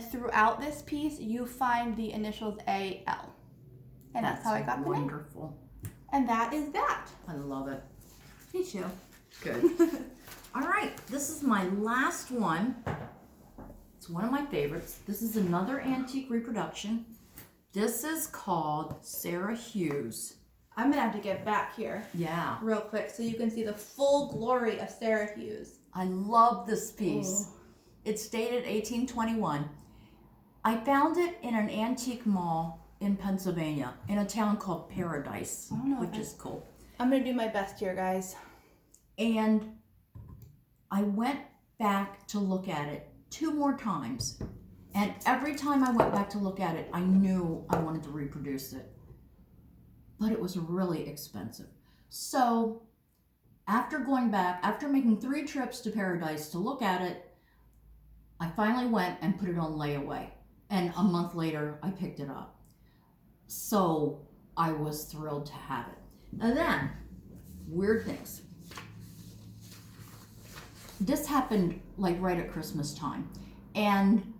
Throughout this piece, you find the initials AL. And that's how I got the name. Wonderful. And that is that. I love it. Me too. Good. All right, this is my last one. It's one of my favorites. This is another antique reproduction. This is called Sarah Hughes. I'm gonna have to get back here Yeah. real quick so you can see the full glory of Sarah Hughes. I love this piece. Ooh. It's dated 1821. I found it in an antique mall in Pennsylvania, in a town called Paradise, which is cool. I'm gonna do my best here, guys. And I went back to look at it 2 more times. And every time I went back to look at it, I knew I wanted to reproduce it. But it was really expensive. So after going back, after making 3 trips to Paradise to look at it, I finally went and put it on layaway. And a month later, I picked it up. So I was thrilled to have it. And then, weird things. This happened like right at Christmas time. And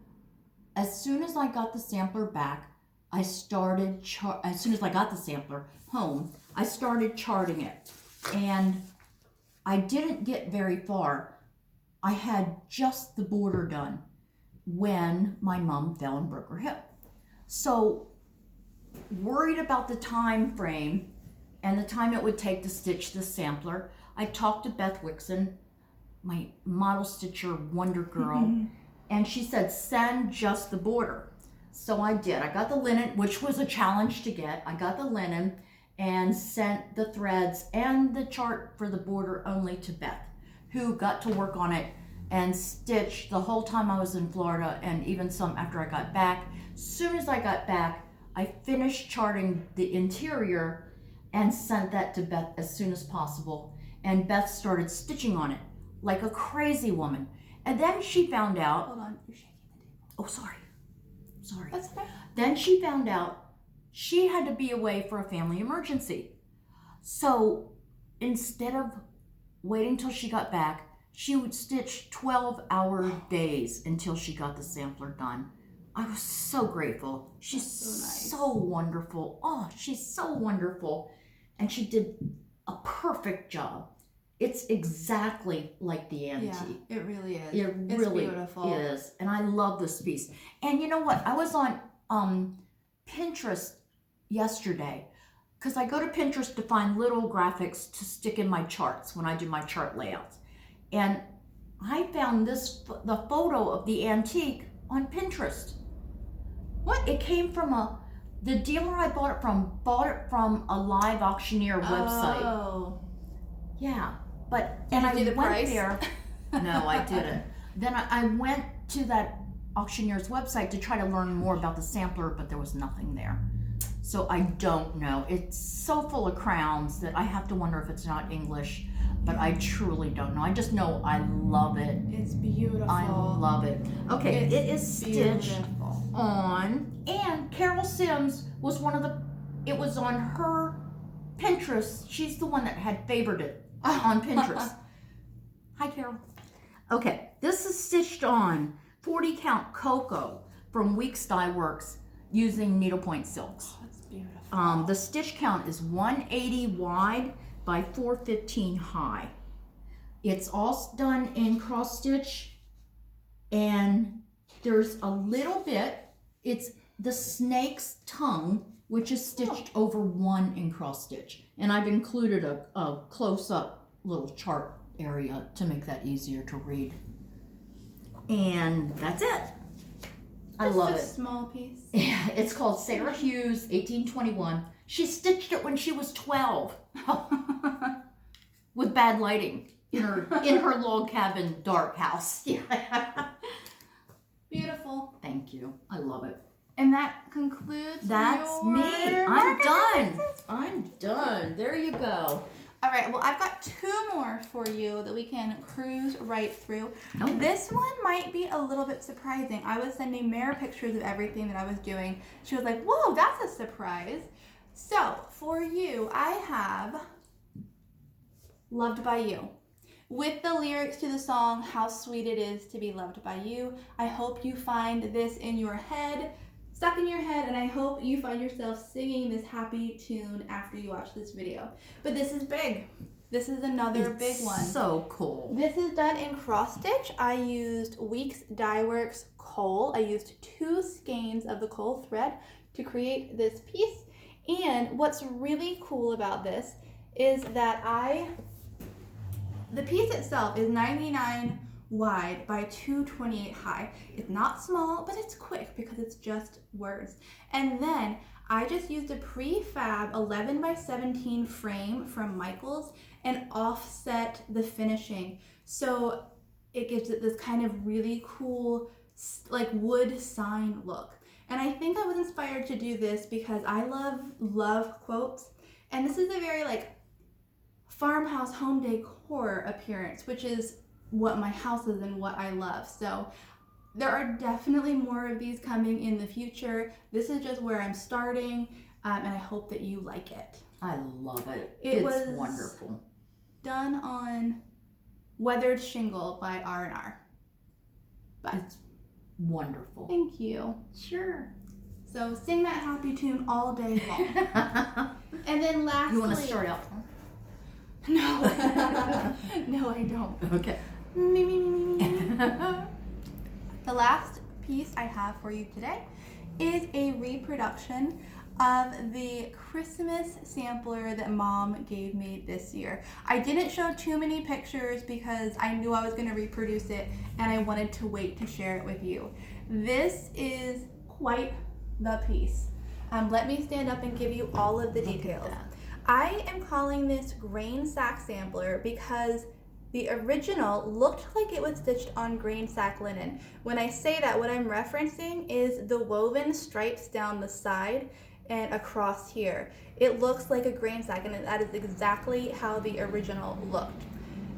as soon as I got the sampler back, I started, as soon as I got the sampler home, I started charting it. And I didn't get very far. I had just the border done when my mom fell and broke her hip. So worried about the time frame and the time it would take to stitch the sampler, I talked to Beth Wixon, my model stitcher wonder girl, and she said, send just the border. So I did. I got the linen, which was a challenge to get. I got the linen and sent the threads and the chart for the border only to Beth, who got to work on it and stitch the whole time I was in Florida and even some after I got back. As soon as I got back, I finished charting the interior and sent that to Beth as soon as possible. And Beth started stitching on it like a crazy woman. And then she found out... Hold on, you're shaking the table. Oh, sorry. That's okay. Then she found out she had to be away for a family emergency. So instead of waiting till she got back, she would stitch 12-hour days until she got the sampler done. I was so grateful. She's so wonderful. Oh, she's so wonderful. And she did a perfect job. It's exactly like the antique. Yeah, it really is. It's really beautiful. Is. And I love this piece. And you know what? I was on Pinterest yesterday because I go to Pinterest to find little graphics to stick in my charts when I do my chart layouts. And I found the photo of the antique on Pinterest. What? It came from the dealer I bought it from a live auctioneer website. Oh. Yeah. But Did and you do I the went price? there. No, I didn't. Then I went to that auctioneer's website to try to learn more about the sampler, but there was nothing there. So I don't know. It's so full of crowns that I have to wonder if it's not English, but I truly don't know. I just know I love it. It's beautiful. I love it. Okay, It's it is stitched beautiful. on, and Carol Sims was it was on her Pinterest. She's the one that had favored it on Pinterest. Hi, Carol. Okay, this is stitched on 40 count cocoa from Weeks Dye Works using needlepoint silks. Oh, that's beautiful. The stitch count is 180 wide by 415 high. It's all done in cross stitch, and there's a little bit, it's the snake's tongue, which is stitched over 1 in cross stitch. And I've included a close-up little chart area to make that easier to read. And that's it. I love it. Just a small piece. Yeah, it's called Sarah Hughes, 1821. She stitched it when she was 12 with bad lighting in her log cabin dark house. Yeah. Beautiful. Thank you. I love it. And that concludes That's your me. I'm done. market. I'm done. There you go. All right, well, I've got 2 more for you that we can cruise right through. Nope. This one might be a little bit surprising. I was sending Mare pictures of everything that I was doing. She was like, whoa, that's a surprise. So, for you, I have Loved by You. with the lyrics to the song, How Sweet It Is to Be Loved by You. I hope you find this in your head, stuck in your head, and I hope you find yourself singing this happy tune after you watch this video. But this is big. This is another big one. So cool. This is done in cross stitch. I used Weeks Dye Works Kohl. I used 2 skeins of the Kohl thread to create this piece. And what's really cool about this is that the piece itself is 99 wide by 228 high. It's not small, but it's quick because it's just words. And then I just used a prefab 11 by 17 frame from Michaels and offset the finishing. So it gives it this kind of really cool like wood sign look. And I think I was inspired to do this because I love quilts. And this is a very like farmhouse home decor appearance, which is what my house is and what I love. So there are definitely more of these coming in the future. This is just where I'm starting, and I hope that you like it. I love it. It was It's wonderful. Done on weathered shingle by R&R. But It's wonderful. thank you. Sure. So sing that happy tune all day long. And then lastly, You want to start out? No. No, I don't. Okay. Me, me, me, me, me. The last piece I have for you today is a reproduction of the Christmas sampler that Mom gave me this year. I didn't show too many pictures because I knew I was going to reproduce it and I wanted to wait to share it with you. This is quite the piece. Let me stand up and give you all of the details. I am calling this grain sack sampler because the original looked like it was stitched on grain sack linen. When I say that, what I'm referencing is the woven stripes down the side and across here. It looks like a grain sack, and that is exactly how the original looked.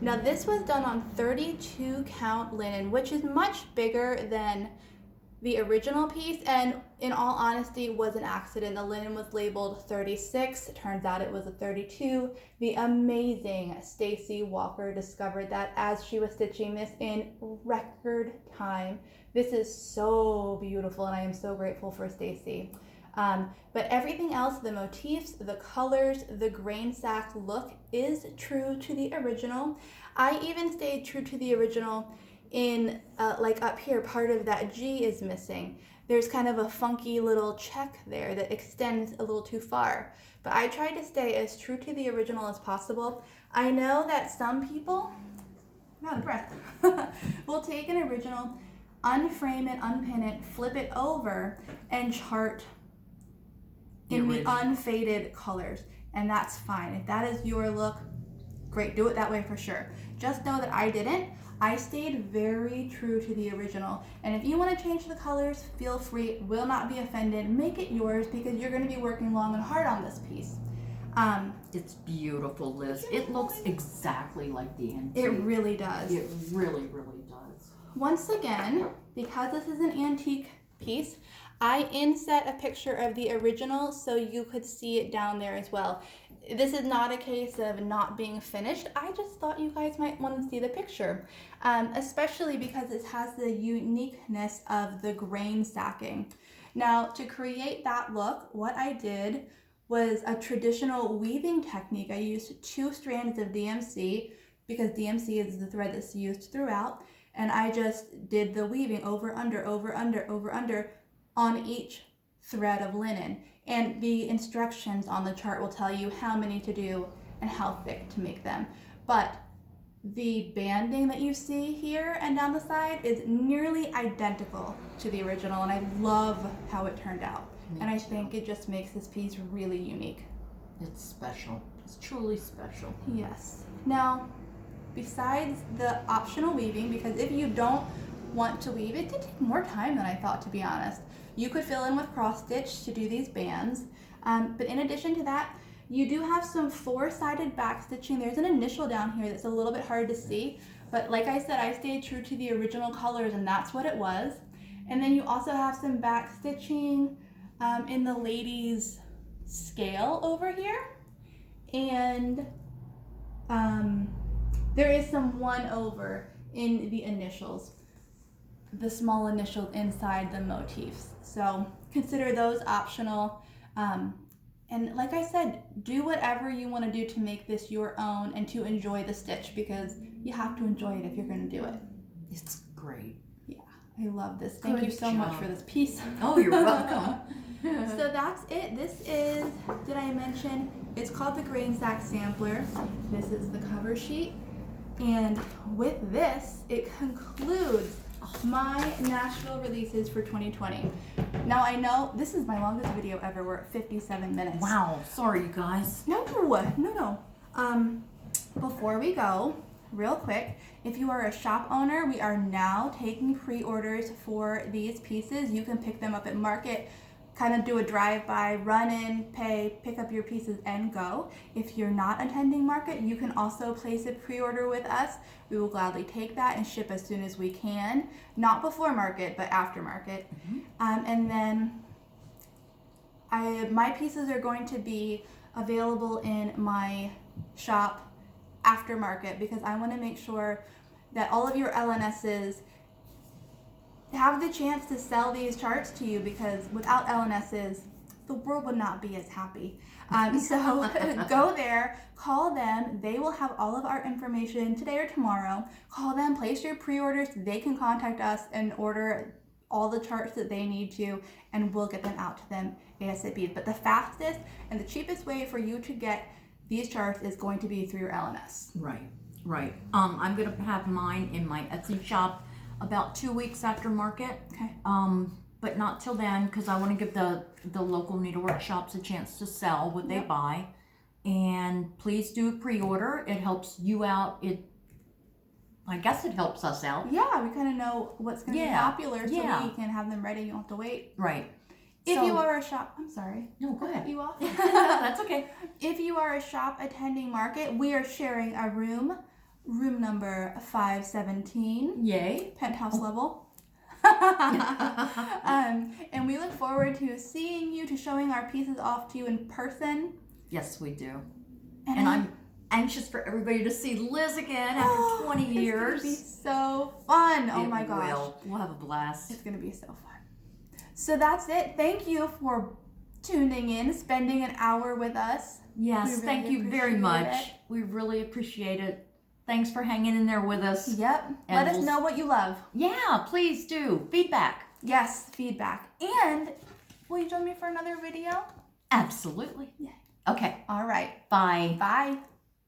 Now this was done on 32 count linen, which is much bigger than the original piece, and in all honesty was an accident. The linen was labeled 36. It turns out it was a 32. The amazing Stacy Walker discovered that as she was stitching this in record time. This is so beautiful, and I am so grateful for Stacy. But everything else, the motifs, the colors, the grain sack look is true to the original. I even stayed true to the original in like up here, part of that G is missing. There's kind of a funky little check there that extends a little too far. But I tried to stay as true to the original as possible. I know that some people, I'm out of breath, will take an original, unframe it, unpin it, flip it over, and chart in the unfaded colors. And that's fine. If that is your look, great, do it that way for sure. Just know that I didn't. I stayed very true to the original. And if you want to change the colors, feel free, will not be offended. Make it yours because you're going to be working long and hard on this piece. It's beautiful, Liz. It looks exactly like the antique. It really does. It really, really does. Once again, because this is an antique piece, I inset a picture of the original so you could see it down there as well. This is not a case of not being finished. I just thought you guys might want to see the picture, especially because it has the uniqueness of the grain sacking. Now, to create that look, what I did was a traditional weaving technique. I used 2 strands of DMC because DMC is the thread that's used throughout, and I just did the weaving over, under, over, under, over, under on each thread of linen. And the instructions on the chart will tell you how many to do and how thick to make them. But the banding that you see here and down the side is nearly identical to the original, and I love how it turned out. And I think it just makes this piece really unique. It's special. It's truly special. Yes. Now, besides the optional weaving, because if you don't want to weave, it did take more time than I thought, to be honest. You could fill in with cross stitch to do these bands, but in addition to that, you do have some 4-sided back stitching. There's an initial down here that's a little bit hard to see, but like I said, I stayed true to the original colors, and that's what it was. And then you also have some back stitching in the ladies' scale over here, and There is some 1 over in the initials, the small initials inside the motifs. So consider those optional. And like I said, do whatever you want to do to make this your own and to enjoy the stitch, because you have to enjoy it if you're going to do it. It's great. Yeah, I love this. Thank Good you so much job. for this piece. Oh, you're welcome. So that's it. This is, did I mention, it's called the Grain Sack Sampler. This is the cover sheet. And with this, it concludes my Nashville releases for 2020. Now I know this is my longest video ever. We're at 57 minutes. Wow, sorry you guys. No. Before we go, real quick, if you are a shop owner, we are now taking pre-orders for these pieces. You can pick them up at market, kind of do a drive-by, run in, pay, pick up your pieces and go. If you're not attending market, you can also place a pre-order with us. We will gladly take that and ship as soon as we can. Not before market, but after market. And then my pieces are going to be available in my shop after market, because I want to make sure that all of your LNSs have the chance to sell these charts to you, because without LNSs, the world would not be as happy. So go there, call them. They will have all of our information today or tomorrow. Call them, place your pre-orders. They can contact us and order all the charts that they need to, and we'll get them out to them ASAP. But the fastest and the cheapest way for you to get these charts is going to be through your LNS. Right. I'm going to have mine in my Etsy shop about 2 weeks after market. Okay. But not till then, because I want to give the local needlework shops a chance to sell what they buy. And please do a pre-order. It helps you out. I guess it helps us out. Yeah, we kind of know what's going to be popular, so we can have them ready. You don't have to wait. Right. If you are a shop, I'm sorry. No, go ahead. You off? That's okay. If you are a shop attending market, we are sharing a room number 517. Yay. Penthouse level. And we look forward to seeing you, to showing our pieces off to you in person. Yes, we do. And I'm anxious for everybody to see Liz again after 20 years. It's going to be so fun. Oh my gosh. We'll have a blast. It's going to be so fun. So that's it. Thank you for tuning in, spending an hour with us. Yes, really thank you very appreciate much. it. We really appreciate it. Thanks for hanging in there with us. Yep. And Let us know what you love. Yeah, please do. Feedback. Yes, feedback. And will you join me for another video? Absolutely. Yeah. Okay. All right. Bye. Bye.